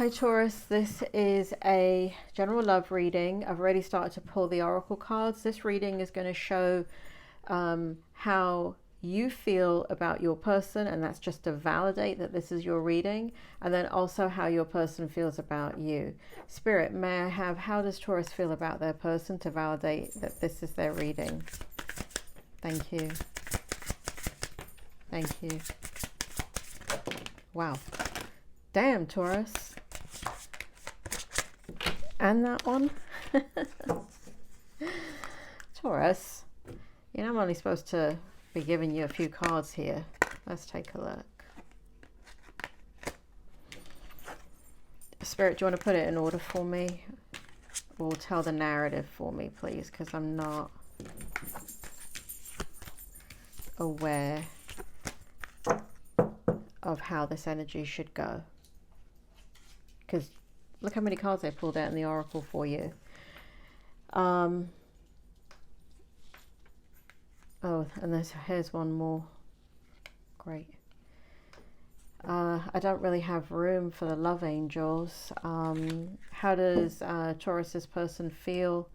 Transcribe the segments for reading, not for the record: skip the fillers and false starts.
Hi Taurus, this is a general love reading. I've already started to pull the oracle cards. This reading is going to show how you feel about your person, and that's just to validate that this is your reading, and then also how your person feels about you. Spirit, may I have, how does Taurus feel about their person to validate that this is their reading? Thank you. Thank you. Wow. Damn, Taurus. And that one. Taurus, you know I'm only supposed to be giving you a few cards here. Let's take a look. Spirit, do you want to put it in order for me? Or tell the narrative for me, please, because I'm not aware of how this energy should go. Because look how many cards I pulled out in the oracle for you. Oh, and here's one more. Great. I don't really have room for the love angels. How does Taurus's person feel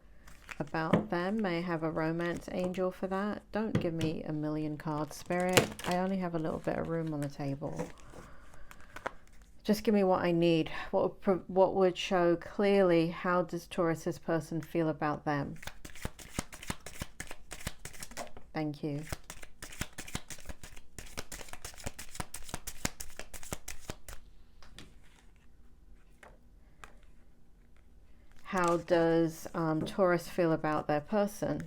about them? May I have a romance angel for that? Don't give me a million cards, Spirit. I only have a little bit of room on the table. Just give me what I need. What would show clearly how does Taurus's person feel about them? Thank you. How does Taurus feel about their person?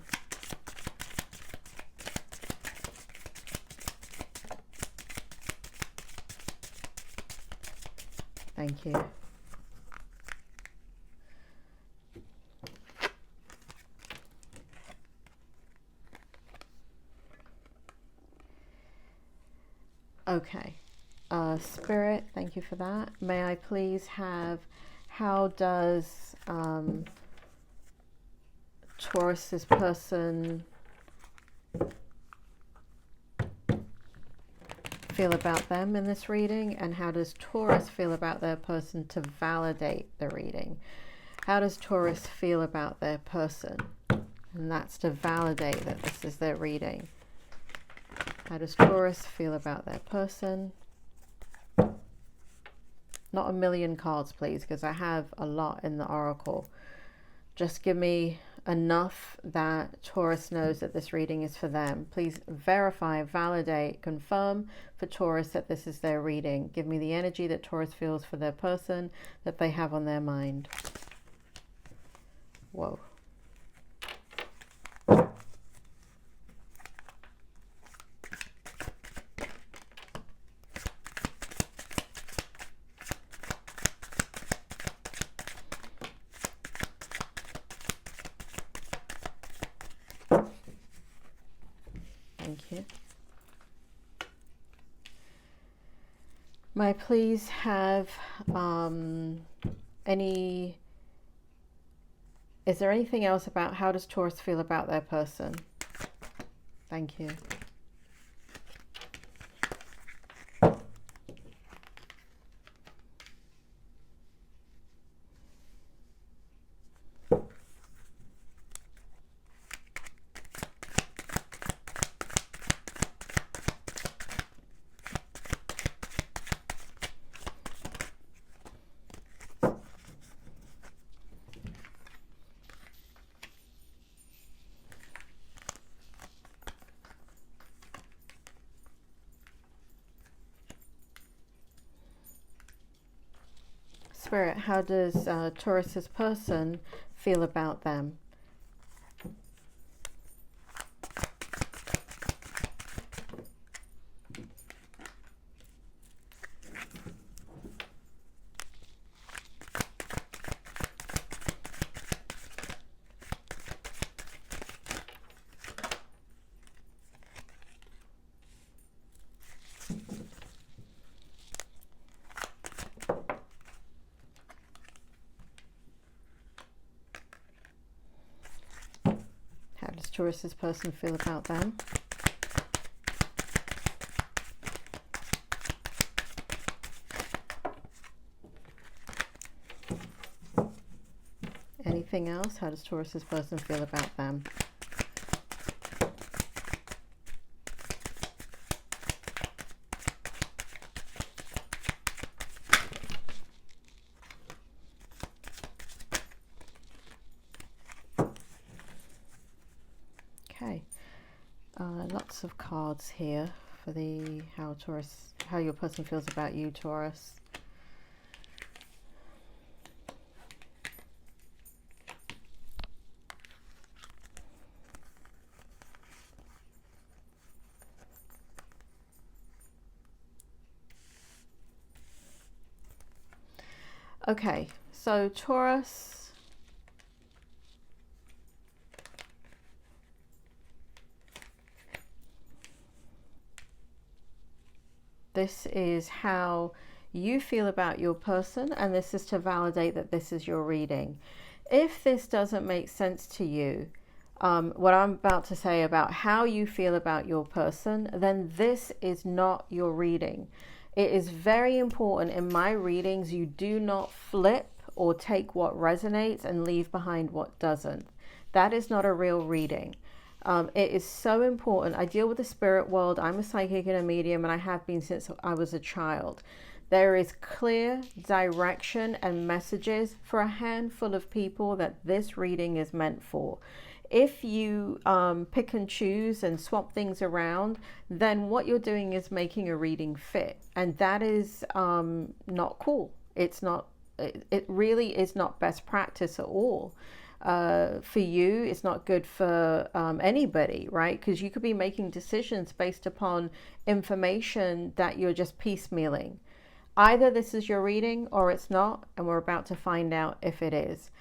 Thank you. Okay. Spirit, thank you for that. May I please have, how does Taurus's person feel about them in this reading, and how does Taurus feel about their person to validate the reading? How does Taurus feel about their person? And that's to validate that this is their reading. How does Taurus feel about their person? Not a million cards, please, because I have a lot in the oracle. Just give me enough that Taurus knows that this reading is for them. Please verify, validate, confirm for Taurus that this is their reading. Give me the energy that Taurus feels for their person, that they have on their mind. Whoa. Thank you. May I please have is there anything else about how does Taurus feel about their person? Thank you. Spirit, how does Taurus's person feel about them? How does Taurus's person feel about them? anything else? How does Taurus's person feel about them? Okay, lots of cards here for the how your person feels about you, Taurus. Okay, so Taurus, this is how you feel about your person, and this is to validate that this is your reading. If this doesn't make sense to you, what I'm about to say about how you feel about your person, then this is not your reading. It is very important in my readings you do not flip or take what resonates and leave behind what doesn't. That is not a real reading. It is so important. I deal with the spirit world. I'm a psychic and a medium, and I have been since I was a child. There is clear direction and messages for a handful of people that this reading is meant for. If you pick and choose and swap things around, then what you're doing is making a reading fit, and that is not cool. It's not. It really is not best practice at all. For you, it's not good for anybody, right? Because you could be making decisions based upon information that you're just piecemealing. Either this is your reading or it's not, and we're about to find out if it is.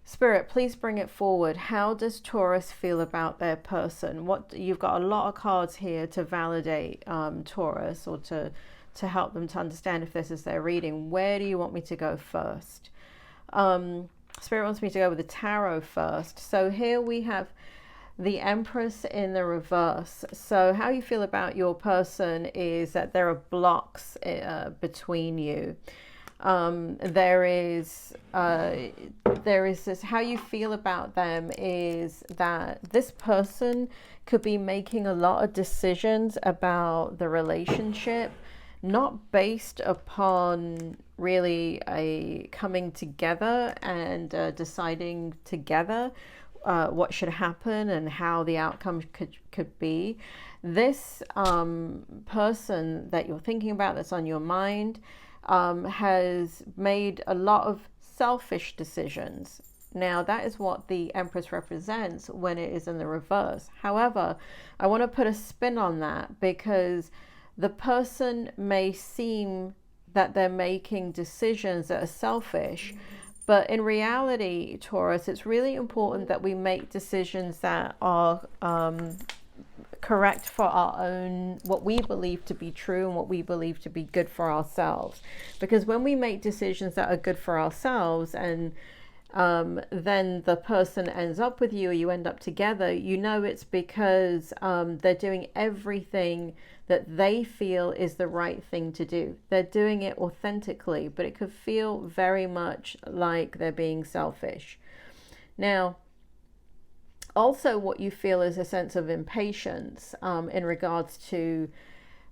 Spirit, please bring it forward. How does Taurus feel about their person? You've got a lot of cards here to validate Taurus, or to help them to understand if this is their reading. Where do you want me to go first? Spirit wants me to go with the tarot first. So here we have the Empress in the reverse. So how you feel about your person is that there are blocks between you. There is this, how you feel about them is that this person could be making a lot of decisions about the relationship, not based upon really a coming together and deciding together what should happen and how the outcome could be. This person that you're thinking about, that's on your mind, has made a lot of selfish decisions. Now, that is what the Empress represents when it is in the reverse. However, I want to put a spin on that, because the person may seem that they're making decisions that are selfish, but in reality, Taurus, it's really important that we make decisions that are correct for our own, what we believe to be true and what we believe to be good for ourselves. Because when we make decisions that are good for ourselves, and then the person ends up with you, or you end up together, you know it's because they're doing everything that they feel is the right thing to do. They're doing it authentically, but it could feel very much like they're being selfish. Now, also what you feel is a sense of impatience in regards to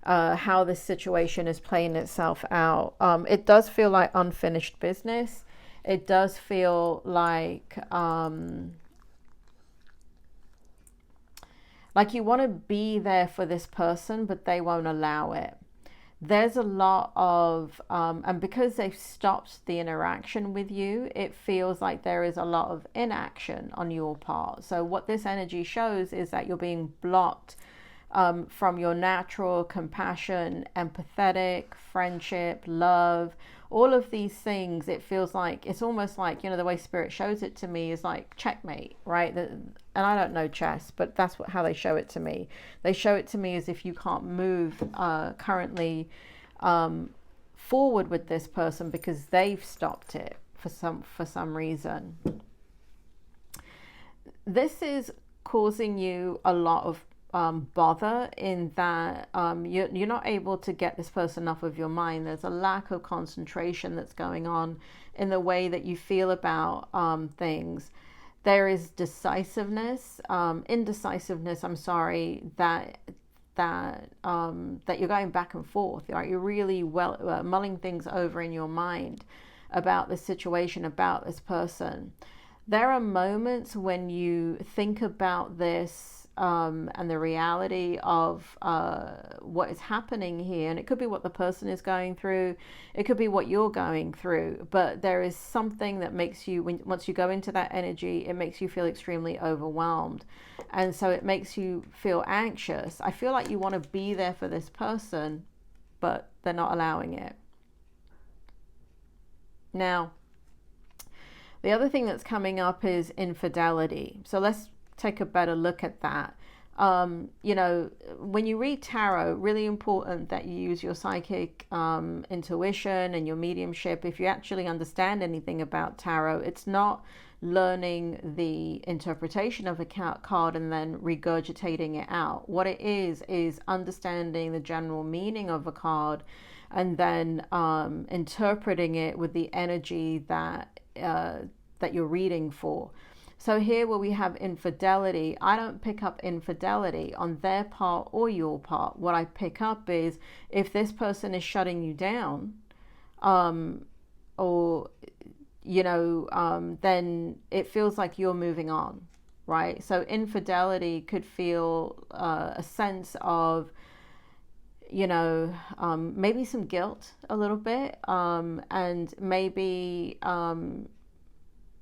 how this situation is playing itself out. It does feel like unfinished business. It does feel like you want to be there for this person, but they won't allow it. There's a lot of, and because they've stopped the interaction with you, it feels like there is a lot of inaction on your part. So what this energy shows is that you're being blocked from your natural compassion, empathetic, friendship, love, all of these things. It feels like, it's almost like, the way Spirit shows it to me is like checkmate, right? And I don't know chess, but that's how they show it to me. They show it to me as if you can't move currently forward with this person because they've stopped it for some reason. This is causing you a lot of bother in that you're not able to get this person off of your mind. There's a lack of concentration that's going on in the way that you feel about things. There is indecisiveness, I'm sorry, that you're going back and forth, right? You're really mulling things over in your mind about this situation, about this person. There are moments when you think about this and the reality of what is happening here, and it could be what the person is going through, it could be what you're going through, but there is something that makes you, once you go into that energy, it makes you feel extremely overwhelmed, and so it makes you feel anxious. I feel like you want to be there for this person, but they're not allowing it. Now, the other thing that's coming up is infidelity. So let's take a better look at that. You know, when you read tarot, really important that you use your psychic intuition and your mediumship. If you actually understand anything about tarot, it's not learning the interpretation of a card and then regurgitating it out. What it is understanding the general meaning of a card and then interpreting it with the energy that you're reading for. So here where we have infidelity, I don't pick up infidelity on their part or your part. What I pick up is if this person is shutting you down, or, you know, then it feels like you're moving on, right? So infidelity could feel a sense of, you know, maybe some guilt a little bit, and maybe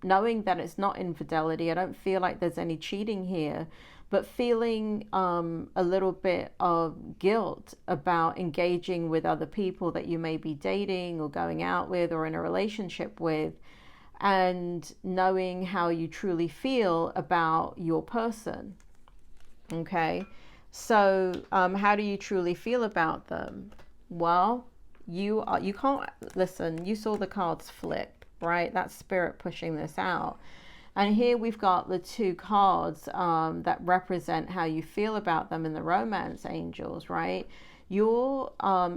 knowing that it's not infidelity. I don't feel like there's any cheating here, but feeling a little bit of guilt about engaging with other people that you may be dating or going out with or in a relationship with, and knowing how you truly feel about your person. Okay, so how do you truly feel about them? Well, you can't, listen, you saw the cards flip, right? That's spirit pushing this out. And here we've got the two cards that represent how you feel about them in the romance angels, right? You're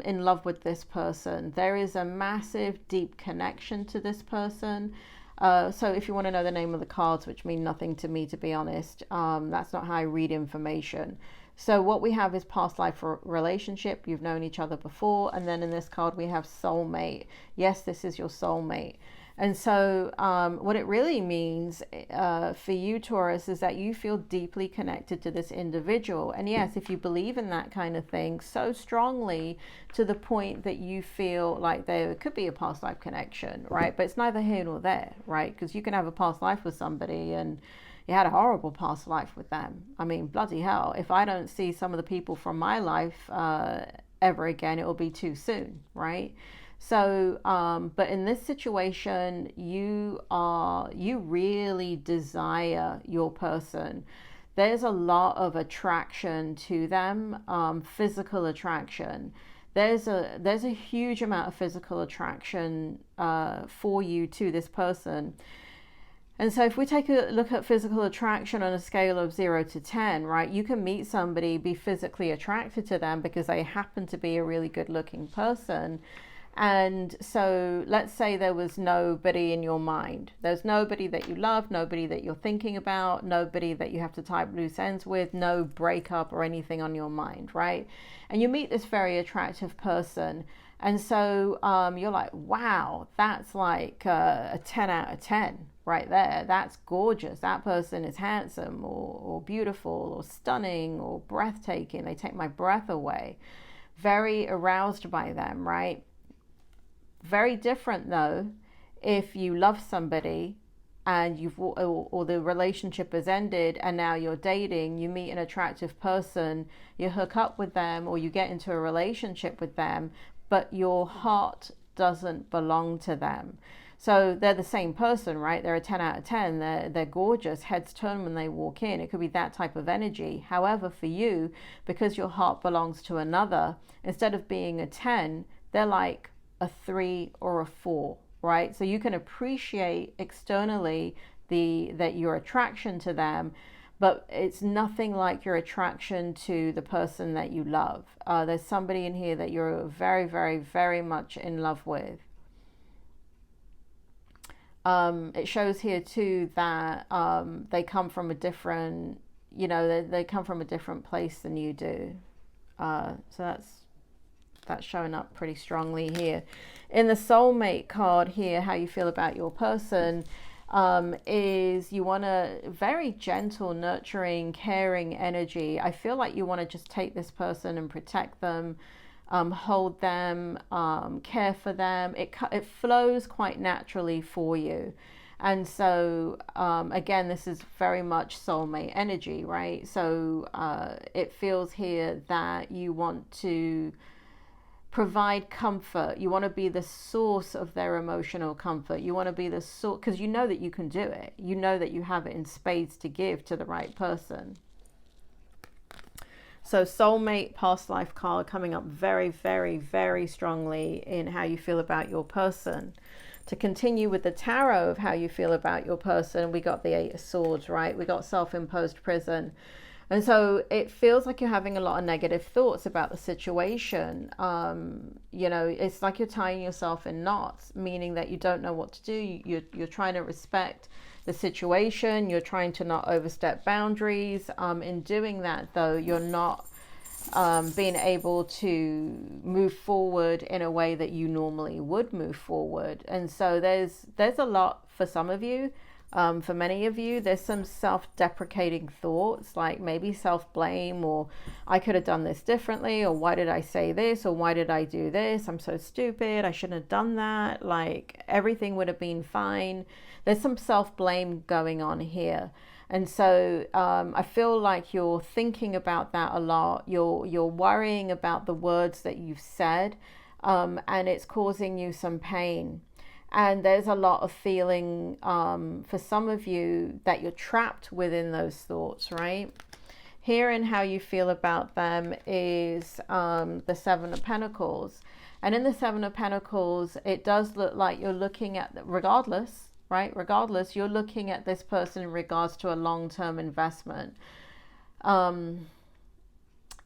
in love with this person. There is a massive, deep connection to this person. So if you want to know the name of the cards, which mean nothing to me, to be honest, that's not how I read information. So what we have is past life relationship. You've known each other before. And then in this card, we have soulmate. Yes, this is your soulmate. And so what it really means for you, Taurus, is that you feel deeply connected to this individual. And yes, if you believe in that kind of thing so strongly to the point that you feel like there could be a past life connection, right? But it's neither here nor there, right? Because you can have a past life with somebody and you had a horrible past life with them. I mean, bloody hell, if I don't see some of the people from my life ever again, it will be too soon, right? So, but in this situation, you really desire your person. There's a lot of attraction to them, physical attraction. There's a huge amount of physical attraction for you to this person. And so if we take a look at physical attraction on a scale of 0 to 10, right, you can meet somebody, be physically attracted to them because they happen to be a really good looking person. And so let's say there was nobody in your mind. There's nobody that you love, nobody that you're thinking about, nobody that you have to tie loose ends with, no breakup or anything on your mind, right? And you meet this very attractive person. And so you're like, wow, that's like a 10 out of 10 right there. That's gorgeous. That person is handsome or beautiful or stunning or breathtaking. They take my breath away. Very aroused by them, right? Very different though if you love somebody and or the relationship has ended and now you're dating, you meet an attractive person, you hook up with them or you get into a relationship with them, but your heart doesn't belong to them. So they're the same person, right? They're a 10 out of 10. They're gorgeous. Heads turn when they walk in. It could be that type of energy. However, for you, because your heart belongs to another, instead of being a 10, they're like a 3 or a 4, right? So you can appreciate externally that your attraction to them, but it's nothing like your attraction to the person that you love. There's somebody in here that you're very, very, very much in love with. It shows here too that they come from a different, they come from a different place than you do. So that's showing up pretty strongly here. In the soulmate card here, how you feel about your person is you want a very gentle, nurturing, caring energy. I feel like you want to just take this person and protect them, hold them, care for them. It flows quite naturally for you. And so, again, this is very much soulmate energy, right? So it feels here that you want to provide comfort. You want to be the source of their emotional comfort. You want to be the source, because you know that you can do it. You know that you have it in spades to give to the right person. So soulmate past life card coming up very, very, very strongly in how you feel about your person. To continue with the tarot of how you feel about your person, we got the 8 of Swords, right? We got self-imposed prison. And so it feels like you're having a lot of negative thoughts about the situation. It's like you're tying yourself in knots, meaning that you don't know what to do. You're trying to respect the situation. You're trying to not overstep boundaries. In doing that, though, you're not being able to move forward in a way that you normally would move forward. And so there's a lot for some of you. For many of you, there's some self-deprecating thoughts, like maybe self-blame, or I could have done this differently, or why did I say this, or why did I do this? I'm so stupid. I shouldn't have done that. Like everything would have been fine. There's some self-blame going on here. And so I feel like you're thinking about that a lot. You're worrying about the words that you've said, and it's causing you some pain. And there's a lot of feeling for some of you that you're trapped within those thoughts, right? Here in how you feel about them is the 7 of Pentacles. And in the 7 of Pentacles, it does look like you're looking at, regardless, right? Regardless, you're looking at this person in regards to a long-term investment.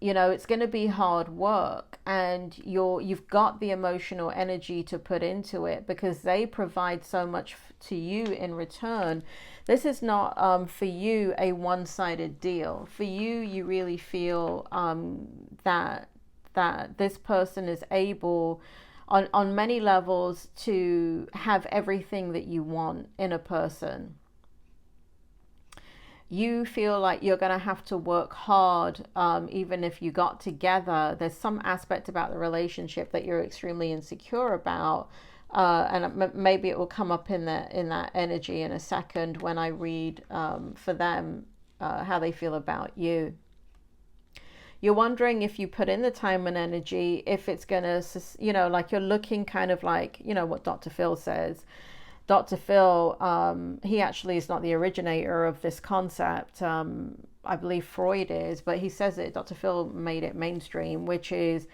It's going to be hard work, and you've got the emotional energy to put into it because they provide so much to you in return. This is not for you a one-sided deal. For you, you really feel that this person is able on many levels to have everything that you want in a person. You feel like you're going to have to work hard, even if you got together. There's some aspect about the relationship that you're extremely insecure about, and maybe it will come up in that energy in a second when I read for them how they feel about you. You're wondering if you put in the time and energy, if it's going to, like you're looking kind of like, what Dr. Phil says. Dr. Phil, he actually is not the originator of this concept. I believe Freud is, but he says it. Dr. Phil made it mainstream, which is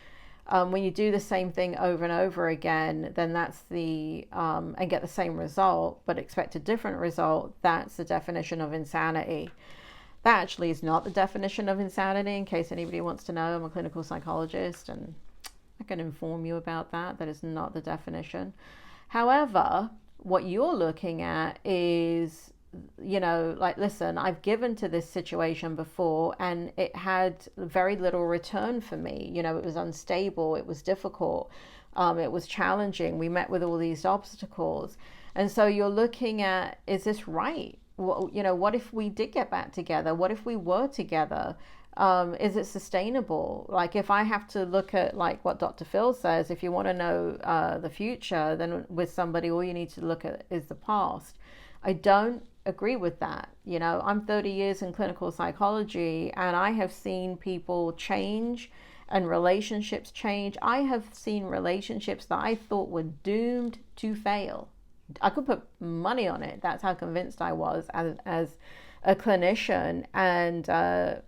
when you do the same thing over and over again, then that's and get the same result, but expect a different result. That's the definition of insanity. That actually is not the definition of insanity, in case anybody wants to know. I'm a clinical psychologist, and I can inform you about that. That is not the definition. However, what you're looking at is, like, listen, I've given to this situation before and it had very little return for me. It was unstable, it was difficult, it was challenging. We met with all these obstacles. And so you're looking at, is this right? What if we did get back together? What if we were together? Is it sustainable? Like, if I have to look at, like, what Dr. Phil says, if you want to know the future, then with somebody, all you need to look at is the past. I don't agree with that. I'm 30 years in clinical psychology, and I have seen people change and relationships change. I have seen relationships that I thought were doomed to fail. I could put money on it. That's how convinced I was as a clinician, and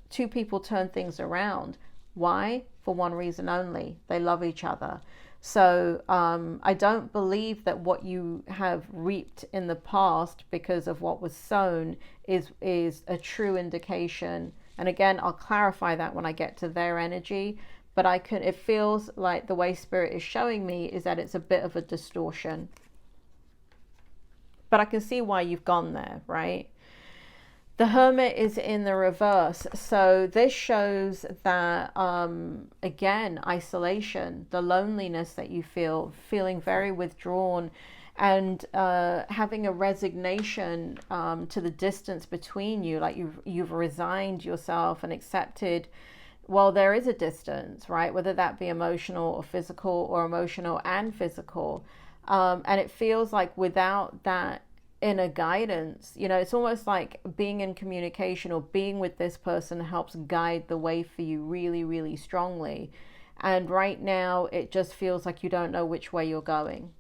2 people turn things around. Why? For one reason only: they love each other. So I don't believe that what you have reaped in the past because of what was sown is a true indication. And again, I'll clarify that when I get to their energy. But it feels like the way Spirit is showing me is that it's a bit of a distortion. But I can see why you've gone there, right? The Hermit is in the reverse. So this shows that, again, isolation, the loneliness that you feel, feeling very withdrawn, and having a resignation to the distance between you, like you've resigned yourself and accepted, well, there is a distance, right? Whether that be emotional or physical, or emotional and physical. And it feels like without that inner guidance, it's almost like being in communication or being with this person helps guide the way for you really, really strongly. And right now, it just feels like you don't know which way you're going.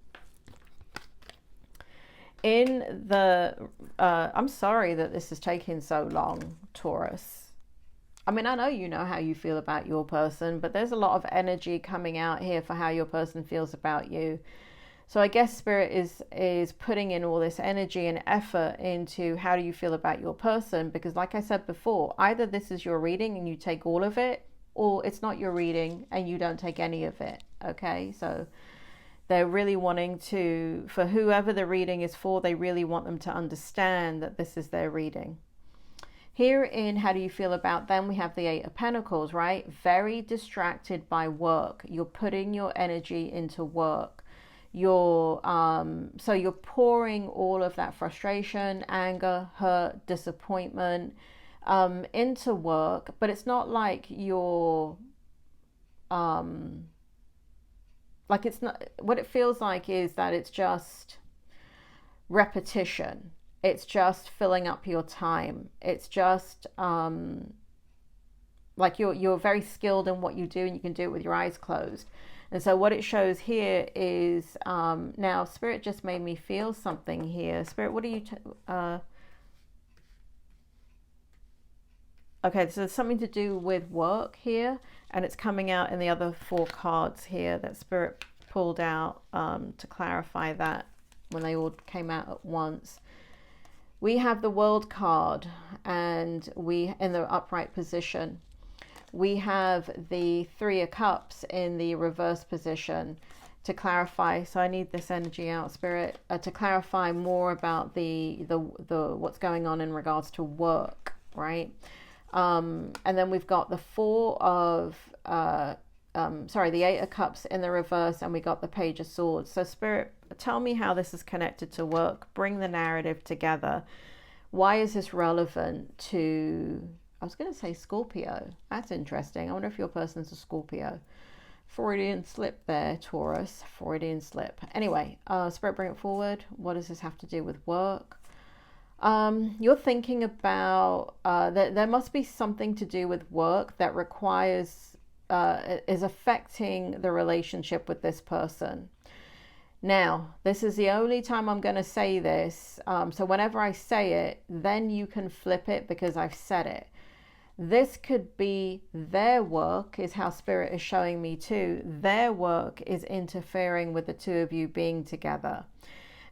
I'm sorry that this is taking so long, Taurus. I mean, I know you know how you feel about your person, but there's a lot of energy coming out here for how your person feels about you. So I guess Spirit is putting in all this energy and effort into how do you feel about your person, because like I said before, either this is your reading and you take all of it, or it's not your reading and you don't take any of it. Okay, so they're really wanting to, for whoever the reading is for, they really want them to understand that this is their reading. Here in how do you feel about them, we have the Eight of Pentacles, right? Very distracted by work. You're putting your energy into work. So you're pouring all of that frustration, anger, hurt, disappointment into work, but it's not like you're like, it's not, what it feels like is that it's just repetition. It's just filling up your time. It's just like you're very skilled in what you do and you can do it with your eyes closed. And so what it shows here is, now Spirit just made me feel something here. Spirit, what are you, okay, so there's something to do with work here, and it's coming out in the other 4 cards here that Spirit pulled out to clarify that when they all came out at once. We have the World card, and we in the upright position. We have the 3 of Cups in the reverse position to clarify. So I need this energy out, Spirit, to clarify more about the what's going on in regards to work, right? And then we've got the the 8 of Cups in the reverse, and we got the Page of Swords. So Spirit, tell me how this is connected to work. Bring the narrative together. Why is this relevant to, I was going to say Scorpio. That's interesting. I wonder if your person's a Scorpio. Freudian slip there, Taurus. Freudian slip. Anyway, Spirit, bring it forward. What does this have to do with work? You're thinking about, there must be something to do with work that requires, is affecting the relationship with this person. Now, this is the only time I'm going to say this. So whenever I say it, then you can flip it because I've said it. This could be their work, is how Spirit is showing me too. Their work is interfering with the two of you being together.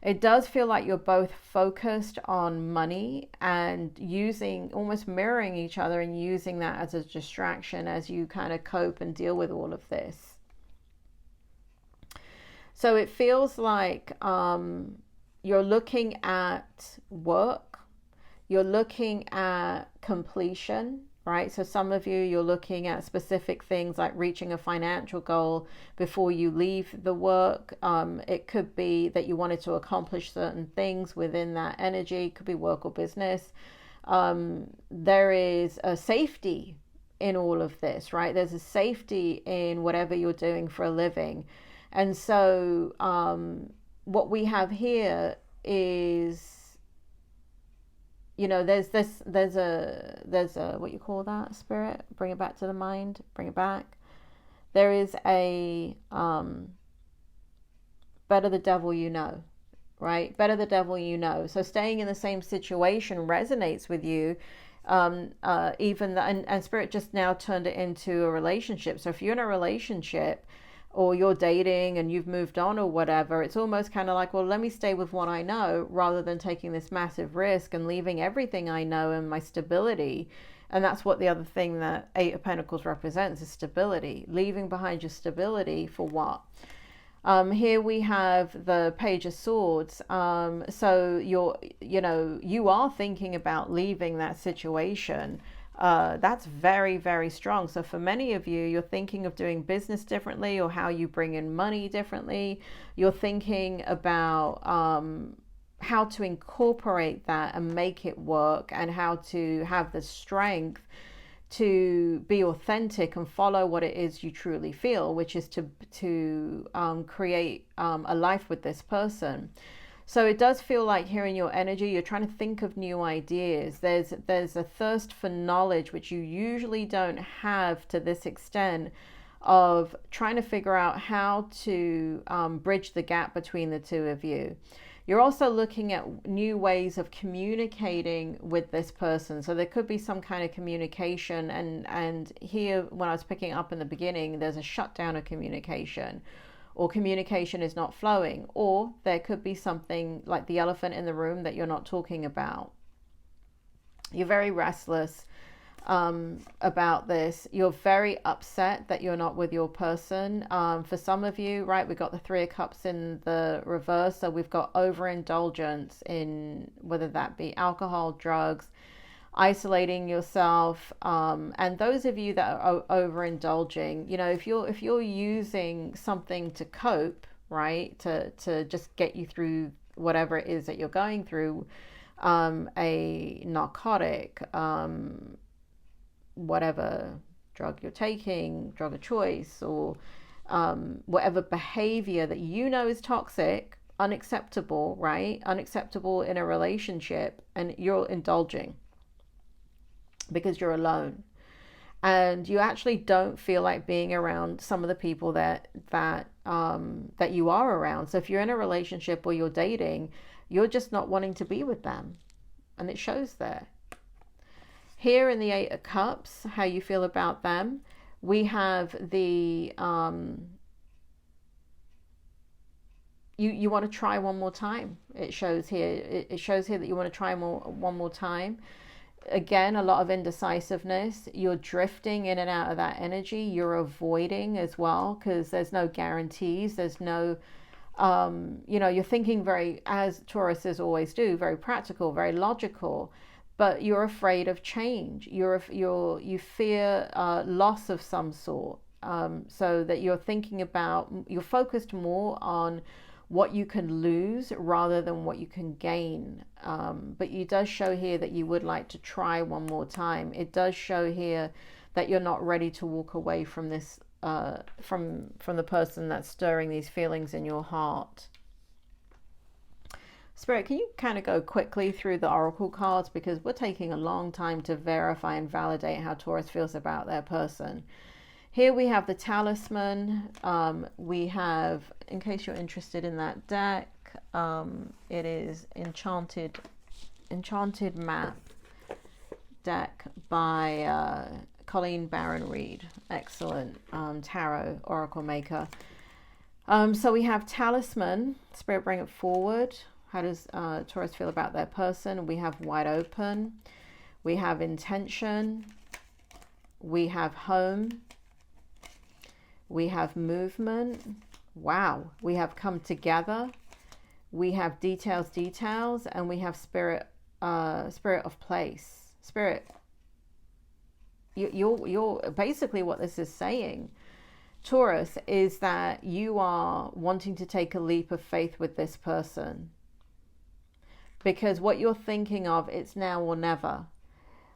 It does feel like you're both focused on money and using, almost mirroring each other and using that as a distraction as you kind of cope and deal with all of this. So it feels like you're looking at work, you're looking at completion, right? So some of you, you're looking at specific things like reaching a financial goal before you leave the work. It could be that you wanted to accomplish certain things within that energy. It could be work or business. There is a safety in all of this, right? There's a safety in whatever you're doing for a living. And so what we have here is, you know, there's a, what you call that, Spirit? Bring it back to the mind, bring it back. There is a, better the devil you know, right? Better the devil you know. So staying in the same situation resonates with you. And Spirit just now turned it into a relationship. So if you're in a relationship, or you're dating and you've moved on or whatever, it's almost kind of like, well, let me stay with what I know rather than taking this massive risk and leaving everything I know and my stability. And that's what the other thing that Eight of Pentacles represents, is stability. Leaving behind your stability for what? Here we have the Page of Swords. So you are thinking about leaving that situation. That's very, very strong. So for many of you, you're thinking of doing business differently, or how you bring in money differently. You're thinking about how to incorporate that and make it work, and how to have the strength to be authentic and follow what it is you truly feel, which is to create a life with this person. So it does feel like here in your energy, you're trying to think of new ideas. There's a thirst for knowledge, which you usually don't have to this extent, of trying to figure out how to bridge the gap between the two of you. You're also looking at new ways of communicating with this person. So there could be some kind of communication. And here, when I was picking up in the beginning, there's a shutdown of communication, or communication is not flowing. Or there could be something like the elephant in the room that you're not talking about. You're very restless about this. You're very upset that you're not with your person. For some of you, right, we've got the Three of Cups in the reverse. So we've got overindulgence in, whether that be alcohol, drugs, isolating yourself. And those of you that are overindulging, if you're using something to cope, right, to just get you through whatever it is that you're going through, a narcotic, whatever drug you're taking, drug of choice, or whatever behavior that you know is toxic, unacceptable, right? Unacceptable in a relationship, and you're indulging because you're alone. And you actually don't feel like being around some of the people that you are around. So if you're in a relationship or you're dating, you're just not wanting to be with them. And it shows there. Here in the Eight of Cups, how you feel about them. We have the, you want to try one more time. It shows here. It shows here that you want to try one more time. Again, a lot of indecisiveness. You're drifting in and out of that energy. You're avoiding as well, because there's no guarantees. There's no, you're thinking very, as Tauruses always do, very practical, very logical. But you're afraid of change. You fear loss of some sort. So that you're thinking about, you're focused more on what you can lose rather than what you can gain. But it does show here that you would like to try one more time. It does show here that you're not ready to walk away from this, from the person that's stirring these feelings in your heart. Spirit, can you kind of go quickly through the oracle cards, because we're taking a long time to verify and validate how Taurus feels about their person. Here we have the Talisman. We have, in case you're interested in that deck, it is Enchanted Map deck by Colleen Barron Reed. Excellent tarot oracle maker. So we have Talisman. Spirit, bring it forward. How does Taurus feel about their person? We have Wide Open. We have Intention. We have Home. We have Movement. Wow. We have Come Together. We have Details, and we have Spirit of Place. Spirit, you're basically, what this is saying, Taurus, is that you are wanting to take a leap of faith with this person. Because what you're thinking of, it's now or never.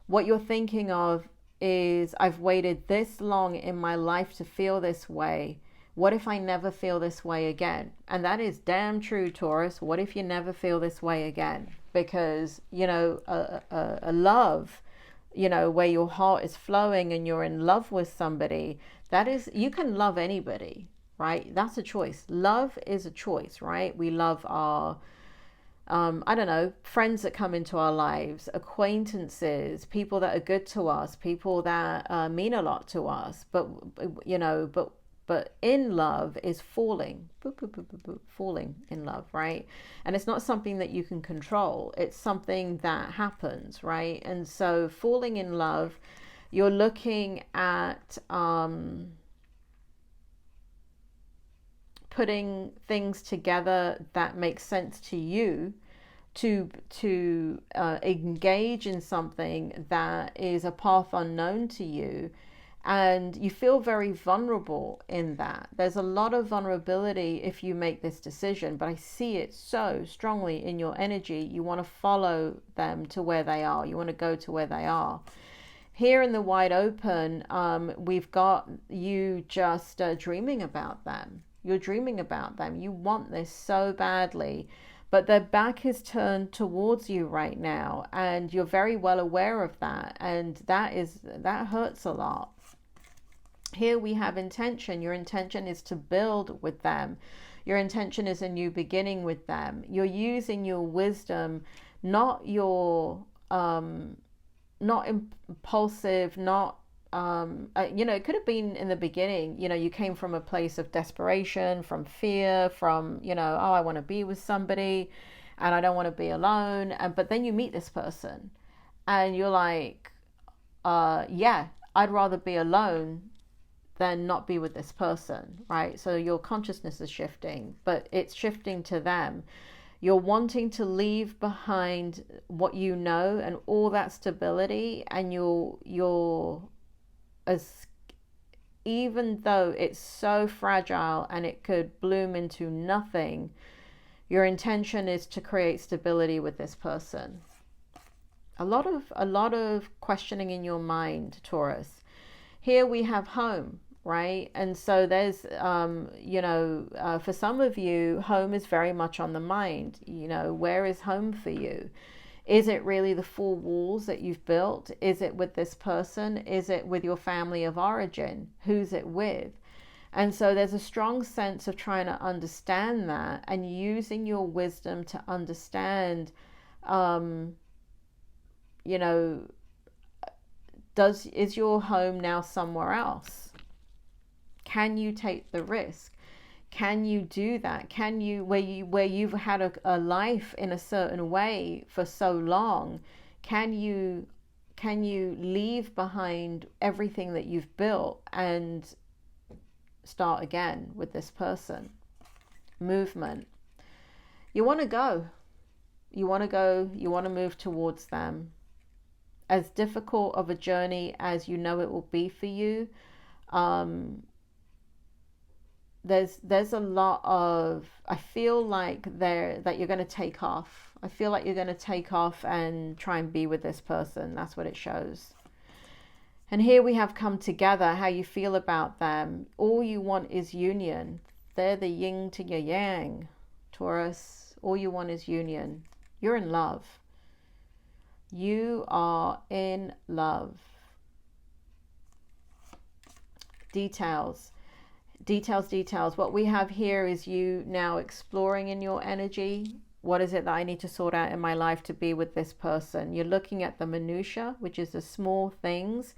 What you're thinking of is, I've waited this long in my life to feel this way. What if I never feel this way again? And that is damn true, Taurus. What if you never feel this way again? Because, a love, where your heart is flowing and you're in love with somebody, that is, you can love anybody, right? That's a choice. Love is a choice, right? We love our friends that come into our lives, acquaintances, people that are good to us, people that mean a lot to us. But but in love is falling, boop, boop, boop, boop, boop, falling in love, right? And it's not something that you can control. It's something that happens, right? And so falling in love, you're looking at putting things together that make sense to you, to engage in something that is a path unknown to you, and you feel very vulnerable in that. There's a lot of vulnerability if you make this decision, but I see it so strongly in your energy. You want to follow them to where they are. You want to go to where they are. Here in the wide open, we've got you just dreaming about them. You're dreaming about them. You want this so badly, but their back is turned towards you right now, and you're very well aware of that, and that hurts a lot. Here we have intention. Your intention is to build with them. Your intention is a new beginning with them. You're using your wisdom, not your not impulsive, not it could have been in the beginning, you came from a place of desperation, from fear, from, oh, I want to be with somebody and I don't want to be alone. But then you meet this person and you're like, yeah, I'd rather be alone than not be with this person, right? So your consciousness is shifting, but it's shifting to them. You're wanting to leave behind what you know and all that stability, and you're as, even though it's so fragile and it could bloom into nothing, your intention is to create stability with this person. A lot of questioning in your mind, Taurus. Here we have home, right? And so there's for some of you, home is very much on the mind. Where is home for you? Is it really the four walls that you've built? Is it with this person? Is it with your family of origin? Who's it with? And so there's a strong sense of trying to understand that and using your wisdom to understand, is your home now somewhere else? Can you take the risk? Can you do that? Can you, where you've had a life in a certain way for so long, can you leave behind everything that you've built and start again with this person? Movement. You want to go. You want to move towards them. As difficult of a journey as it will be for you, there's a lot of, I feel like that you're going to take off. I feel like you're going to take off and try and be with this person. That's what it shows. And here we have come together, how you feel about them. All you want is union. They're the yin to your yang, Taurus. All you want is union. You're in love. You are in love. Details. What we have here is you now exploring in your energy. What is it that I need to sort out in my life to be with this person? You're looking at the minutiae, which is the small things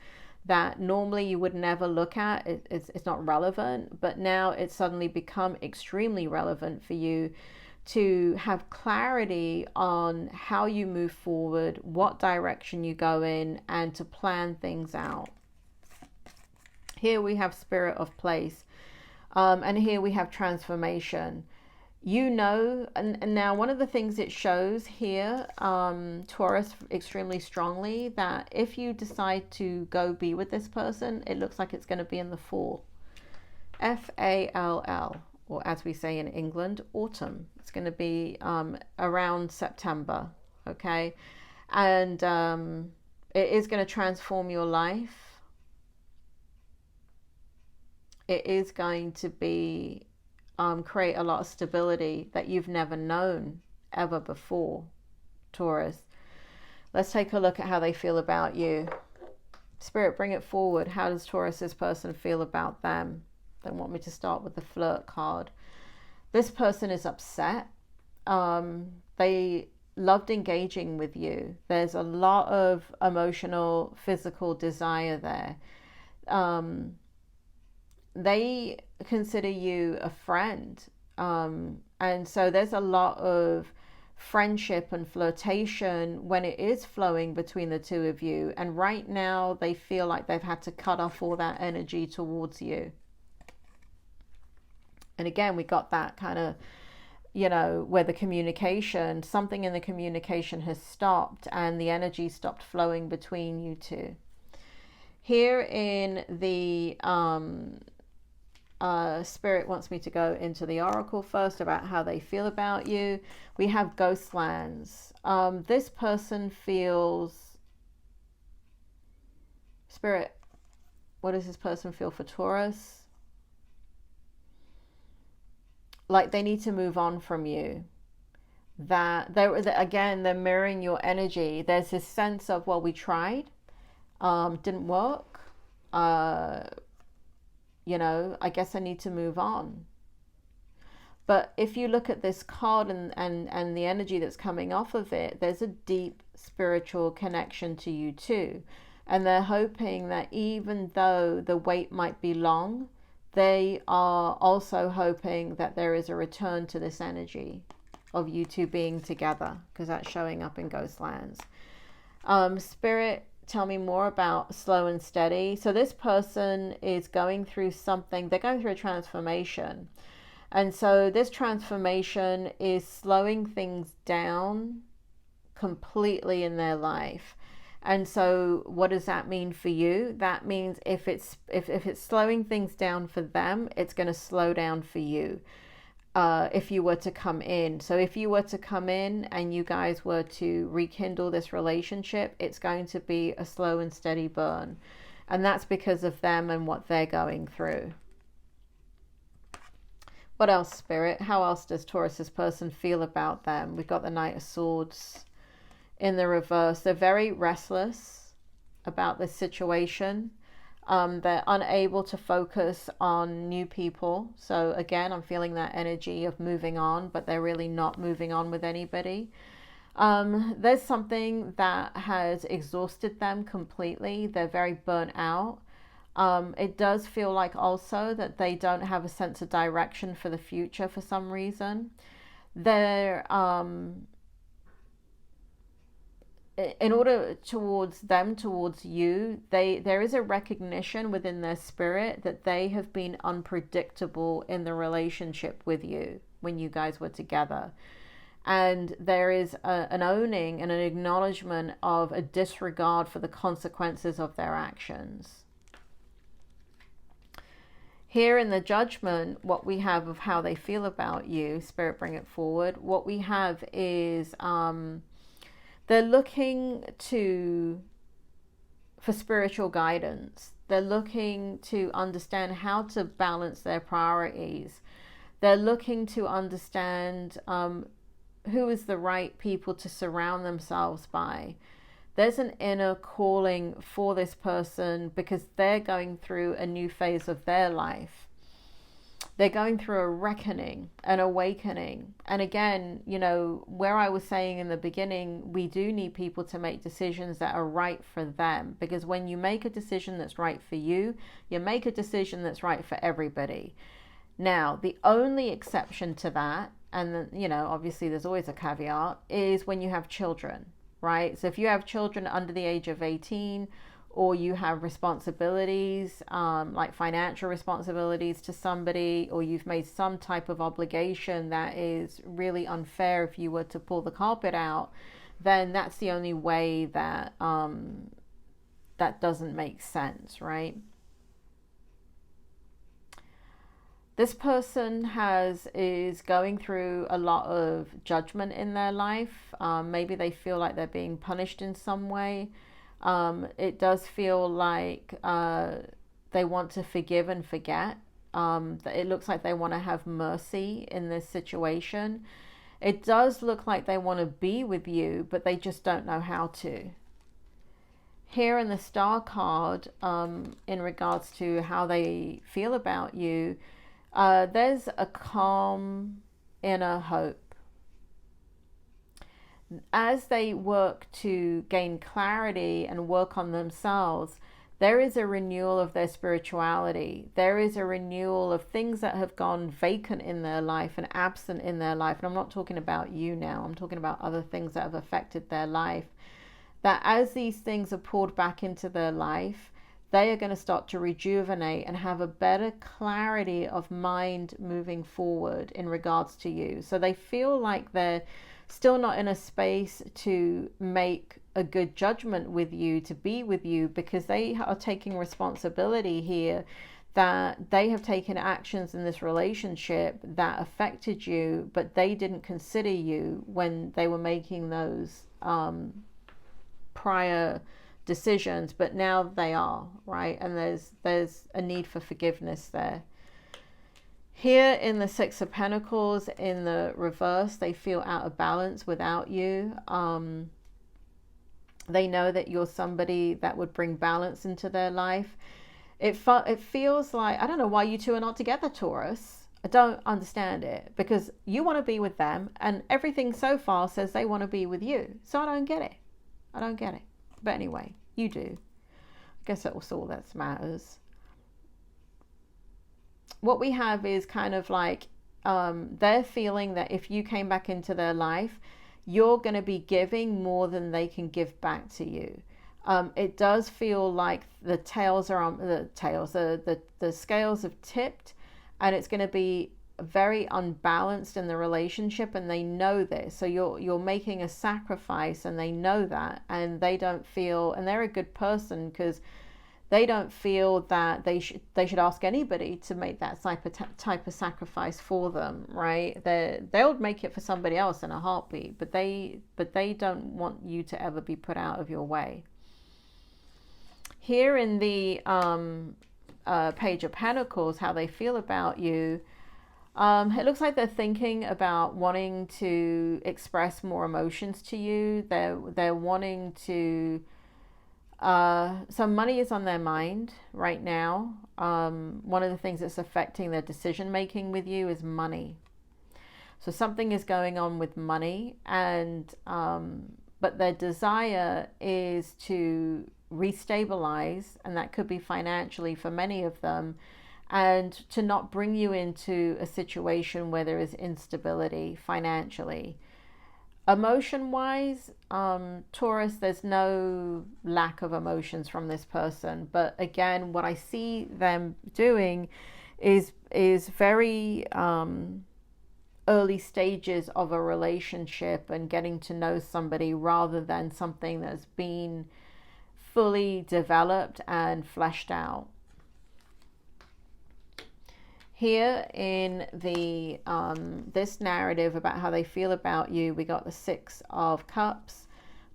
that normally you would never look at. It's not relevant, but now it's suddenly become extremely relevant for you to have clarity on how you move forward, what direction you go in, and to plan things out. Here we have spirit of place. And here we have transformation. And now one of the things it shows here, Taurus, extremely strongly, that if you decide to go be with this person, it looks like it's going to be in the fall. Fall, or as we say in England, autumn. It's going to be around September, okay? And it is going to transform your life. It is going to be create a lot of stability that you've never known ever before, Taurus. Let's take a look at how they feel about you. Spirit, bring it forward. How does Taurus's person feel about them? They want me to start with the flirt card. This person is upset. They loved engaging with you. There's a lot of emotional, physical desire there. they consider you a friend. And so there's a lot of friendship and flirtation when it is flowing between the two of you. And right now they feel like they've had to cut off all that energy towards you. And again, we got that kind of, where the communication, something in the communication has stopped and the energy stopped flowing between you two. Here in the Spirit wants me to go into the oracle first about how they feel about you. We have Ghostlands. This person feels, Spirit, what does this person feel for Taurus? Like they need to move on from you. That they're mirroring your energy. There's this sense of, well, we tried, didn't work. I guess I need to move on. But if you look at this card and the energy that's coming off of it, there's a deep spiritual connection to you too. And they're hoping that even though the wait might be long, they are also hoping that there is a return to this energy of you two being together, because that's showing up in Ghostlands. Spirit, tell me more about slow and steady. So this person is going through something. They're going through a transformation. And so this transformation is slowing things down completely in their life. And so what does that mean for you? That means if it's slowing things down for them, it's going to slow down for you. If you were to come in. So if you were to come in and you guys were to rekindle this relationship, it's going to be a slow and steady burn. And that's because of them and what they're going through. What else, Spirit? How else does Taurus's person feel about them? We've got the Knight of Swords in the reverse. They're very restless about this situation. They're unable to focus on new people. So again, I'm feeling that energy of moving on, but they're really not moving on with anybody. There's something that has exhausted them completely. They're very burnt out. It does feel like also that they don't have a sense of direction for the future for some reason. They're in order towards you, there is a recognition within their spirit that they have been unpredictable in the relationship with you when you guys were together. And there is an owning and an acknowledgement of a disregard for the consequences of their actions. Here in the Judgment, what we have of how they feel about you, Spirit, bring it forward. What we have is they're looking for spiritual guidance. They're looking to understand how to balance their priorities. They're looking to understand who is the right people to surround themselves by. There's an inner calling for this person because they're going through a new phase of their life. They're going through a reckoning, an awakening. And again, where I was saying in the beginning, we do need people to make decisions that are right for them. Because when you make a decision that's right for you, you make a decision that's right for everybody. Now, the only exception to that, and obviously there's always a caveat, is when you have children, right? So if you have children under the age of 18, or you have responsibilities, like financial responsibilities to somebody, or you've made some type of obligation that is really unfair if you were to pull the carpet out, then that's the only way that that doesn't make sense, right? This person is going through a lot of judgment in their life. Maybe they feel like they're being punished in some way. It does feel like they want to forgive and forget. It looks like they want to have mercy in this situation. It does look like they want to be with you, but they just don't know how to. Here in the Star card, in regards to how they feel about you, there's a calm inner hope. As they work to gain clarity and work on themselves, there is a renewal of their spirituality. There is a renewal of things that have gone vacant in their life and absent in their life. And I'm not talking about you now. I'm talking about other things that have affected their life. That as these things are poured back into their life, they are going to start to rejuvenate and have a better clarity of mind moving forward in regards to you. So they feel like they're still not in a space to make a good judgment with you, to be with you, because they are taking responsibility here, that they have taken actions in this relationship that affected you, but they didn't consider you when they were making those prior decisions, but now they are, right? And there's a need for forgiveness there. Here in the Six of Pentacles in the reverse, they feel out of balance without you. They know that you're somebody that would bring balance into their life. It feels like, I don't know why you two are not together, Taurus. I don't understand it, because you want to be with them and everything so far says they want to be with you. So I don't get it. I don't get it. But anyway, you do. I guess that was all that matters. What we have is kind of like they're feeling that if you came back into their life, you're going to be giving more than they can give back to you. It does feel like the scales have tipped, and it's going to be very unbalanced in the relationship, and they know this. So you're making a sacrifice, and they know that, and they don't feel, and they're a good person because they don't feel that they should ask anybody to make that type of sacrifice for them, right? They'll make it for somebody else in a heartbeat, but they don't want you to ever be put out of your way. Here in the Page of Pentacles, how they feel about you, it looks like they're thinking about wanting to express more emotions to you. They're wanting to. Some money is on their mind right now. One of the things that's affecting their decision making with you is money. So something is going on with money, and but their desire is to restabilize, and that could be financially for many of them, and to not bring you into a situation where there is instability financially. Emotion-wise, Taurus, there's no lack of emotions from this person. But again, what I see them doing is very early stages of a relationship and getting to know somebody, rather than something that's been fully developed and fleshed out. Here in the this narrative about how they feel about you, we got the Six of Cups,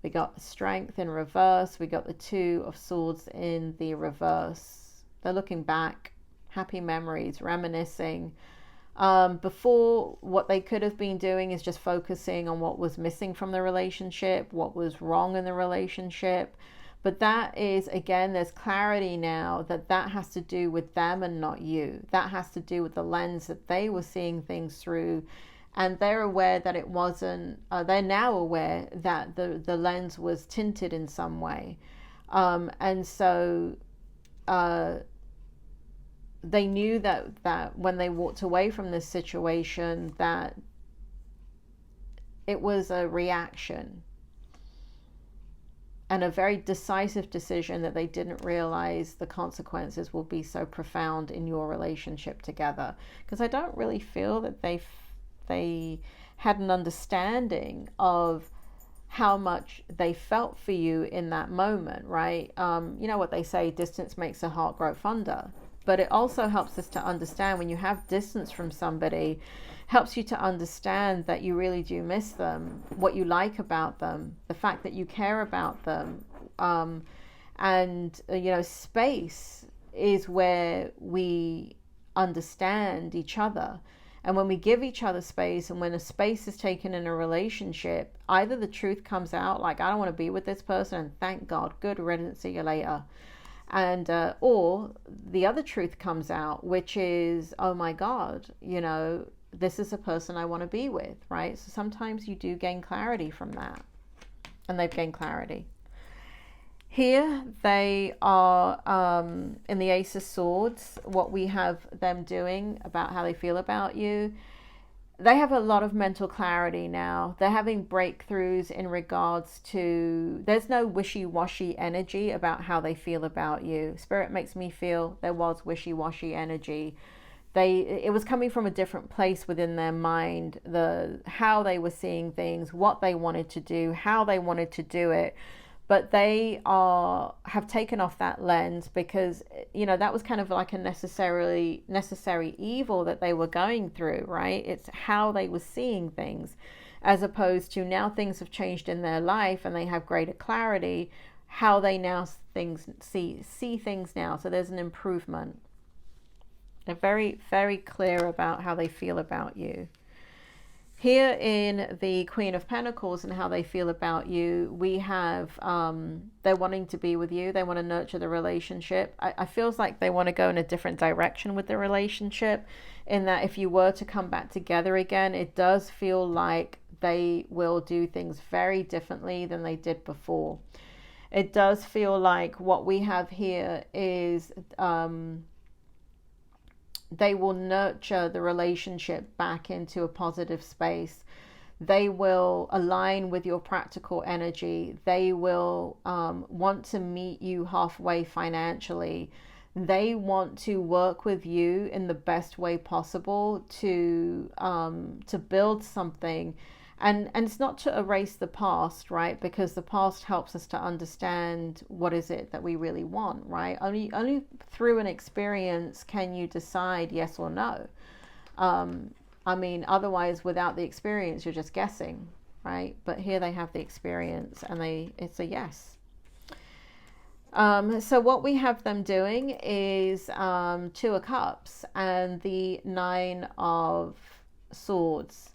we got the Strength in reverse, we got the Two of Swords in the reverse. They're looking back, happy memories, reminiscing. Before, what they could have been doing is just focusing on what was missing from the relationship, what was wrong in the relationship. But that is, again, there's clarity now that has to do with them and not you. That has to do with the lens that they were seeing things through. And they're aware that it wasn't, they're now aware that the lens was tinted in some way. And so they knew that when they walked away from this situation, that it was a reaction. And a very decisive decision, that they didn't realize the consequences will be so profound in your relationship together. Because I don't really feel that they had an understanding of how much they felt for you in that moment, right? You know what they say, distance makes the heart grow fonder. But it also helps us to understand, when you have distance from somebody, helps you to understand that you really do miss them, what you like about them, the fact that you care about them. And, you know, space is where we understand each other. And when we give each other space, and when a space is taken in a relationship, either the truth comes out, like, I don't want to be with this person, and thank God, good riddance, see you later. And or the other truth comes out, which is, oh my God, you know, this is a person I want to be with, right? So sometimes you do gain clarity from that, and they've gained clarity. Here they are in the Ace of Swords. What we have them doing about how they feel about you, they have a lot of mental clarity now. They're having breakthroughs in regards to, there's no wishy-washy energy about how they feel about you. Spirit makes me feel there was wishy-washy energy. It was coming from a different place within their mind, how they were seeing things, what they wanted to do, how they wanted to do it. But they have taken off that lens because, that was kind of like a necessary evil that they were going through, right? It's how they were seeing things, as opposed to now things have changed in their life and they have greater clarity, how they now see things now. So there's an improvement. They're very, very clear about how they feel about you. Here in the Queen of Pentacles and how they feel about you, we have they're wanting to be with you. They want to nurture the relationship. I feels like they want to go in a different direction with the relationship, in that if you were to come back together again, it does feel like they will do things very differently than they did before. It does feel like what we have here is they will nurture the relationship back into a positive space. They will align with your practical energy. They will want to meet you halfway financially. They want to work with you in the best way possible to build something. And it's not to erase the past, right? Because the past helps us to understand what is it that we really want, right? Only through an experience can you decide yes or no. Otherwise, without the experience, you're just guessing, right? But here they have the experience and it's a yes. So what we have them doing is 2 of Cups and the 9 of Swords.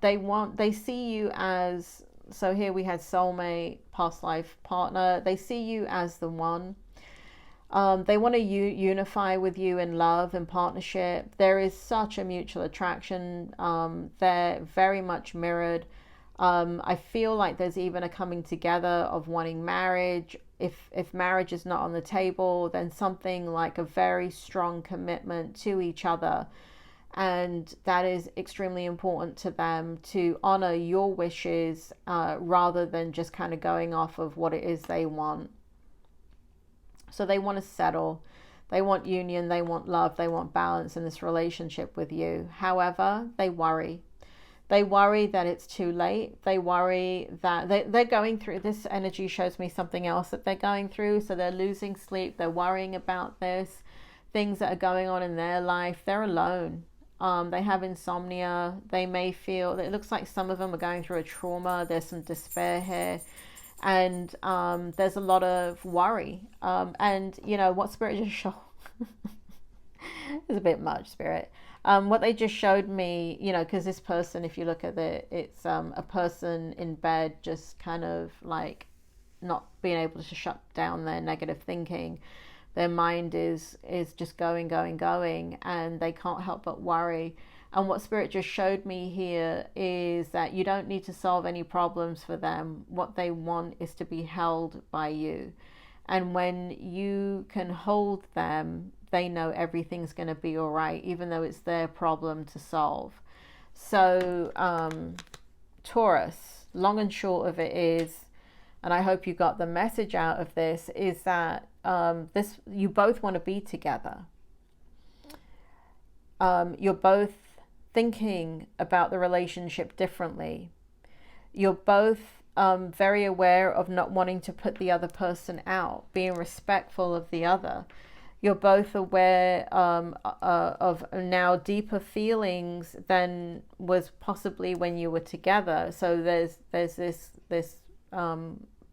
They see you as, so here we had soulmate, past life partner. They see you as the one. They want to unify with you in love and partnership. There is such a mutual attraction. They're very much mirrored. I feel like there's even a coming together of wanting marriage. If marriage is not on the table, then something like a very strong commitment to each other. And that is extremely important to them, to honor your wishes rather than just kind of going off of what it is they want. So they want to settle. They want union. They want love. They want balance in this relationship with you. However, they worry. They worry that it's too late. They worry that they're going through, this energy shows me something else that they're going through. So they're losing sleep. They're worrying about this, things that are going on in their life. They're alone. They have insomnia. They may feel, it looks like some of them are going through a trauma. There's some despair here. And there's a lot of worry. And, what Spirit just showed, it's a bit much, Spirit. What they just showed me, because this person, if you look at it, it's a person in bed just kind of like not being able to shut down their negative thinking. Their mind is just going, and they can't help but worry. And what Spirit just showed me here is that you don't need to solve any problems for them. What they want is to be held by you. And when you can hold them, they know everything's going to be all right, even though it's their problem to solve. So, Taurus, long and short of it is, and I hope you got the message out of this, is that you both want to be together. You're both thinking about the relationship differently. You're both very aware of not wanting to put the other person out, being respectful of the other. You're both aware of now deeper feelings than was possibly when you were together. So there's this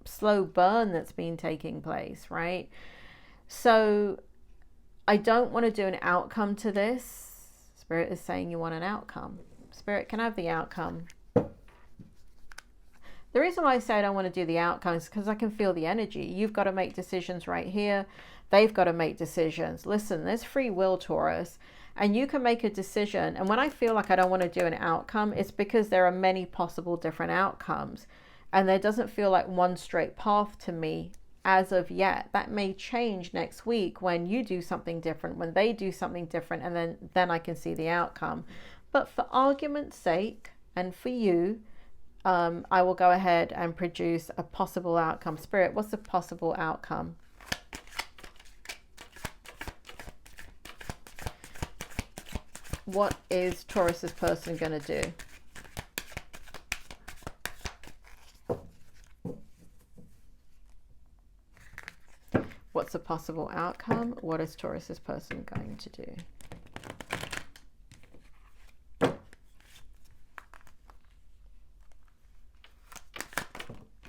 slow burn that's been taking place, right? So I don't want to do an outcome to this. Spirit is saying you want an outcome. Spirit, can I have the outcome? The reason why I say I don't want to do the outcome is because I can feel the energy. You've got to make decisions right here. They've got to make decisions. Listen, there's free will, Taurus, and you can make a decision. And when I feel like I don't want to do an outcome, it's because there are many possible different outcomes. And there doesn't feel like one straight path to me as of yet. That may change next week when you do something different, when they do something different, and then I can see the outcome. But for argument's sake and for you, I will go ahead and produce a possible outcome. Spirit, what's the possible outcome? What is Taurus's person going to do? What's a possible outcome? What is Taurus's person going to do?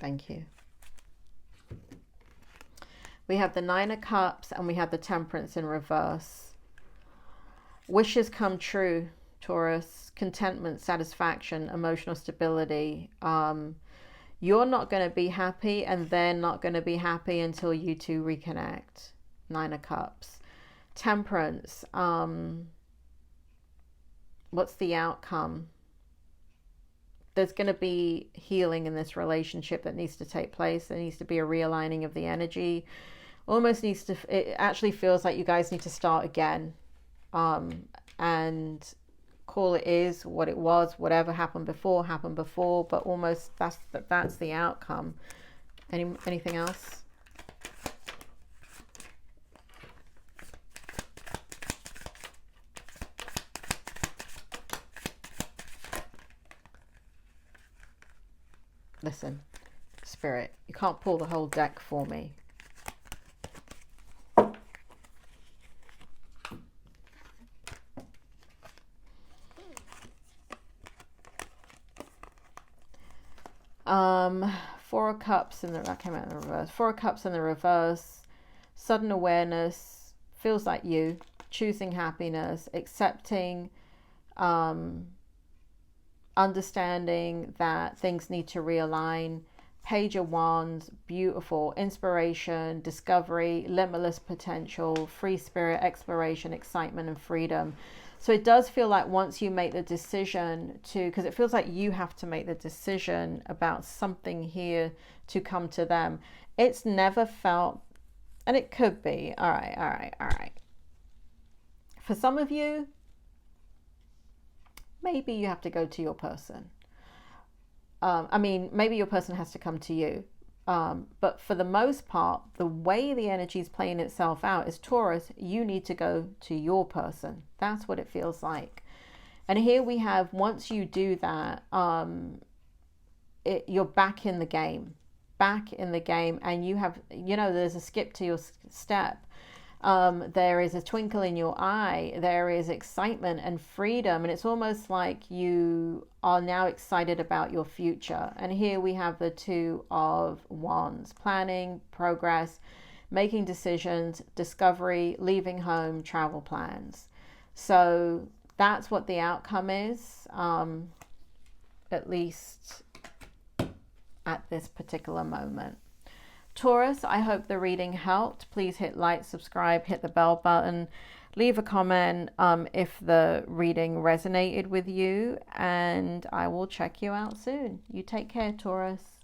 Thank you. We have the Nine of Cups and we have the Temperance in reverse. Wishes come true, Taurus. Contentment, satisfaction, emotional stability. You're not going to be happy and they're not going to be happy until you two reconnect. Nine of Cups. Temperance. What's the outcome? There's going to be healing in this relationship that needs to take place. There needs to be a realigning of the energy. Almost needs to, it actually feels like you guys need to start again. And call it is what it was, whatever happened before, but almost that's the outcome. Anything else? Listen, Spirit, you can't pull the whole deck for me. Four of Cups in the, that came out in the reverse. Four of Cups in the reverse. Sudden awareness, feels like you, choosing happiness, accepting, understanding that things need to realign. Page of Wands, beautiful, inspiration, discovery, limitless potential, free spirit, exploration, excitement, and freedom. So it does feel like once you make the decision to, because it feels like you have to make the decision about something here to come to them. It's never felt, and it could be, all right. For some of you, maybe you have to go to your person. Maybe your person has to come to you. But for the most part, the way the energy is playing itself out is Taurus, you need to go to your person. That's what it feels like. And here we have, once you do that, you're back in the game. And you have, there's a skip to your step. There is a twinkle in your eye. There is excitement and freedom. And it's almost like you are now excited about your future. And here we have the Two of Wands. Planning, progress, making decisions, discovery, leaving home, travel plans. So that's what the outcome is, at least at this particular moment. Taurus, I hope the reading helped. Please hit like, subscribe, hit the bell button, leave a comment if the reading resonated with you, and I will check you out soon. You take care, Taurus.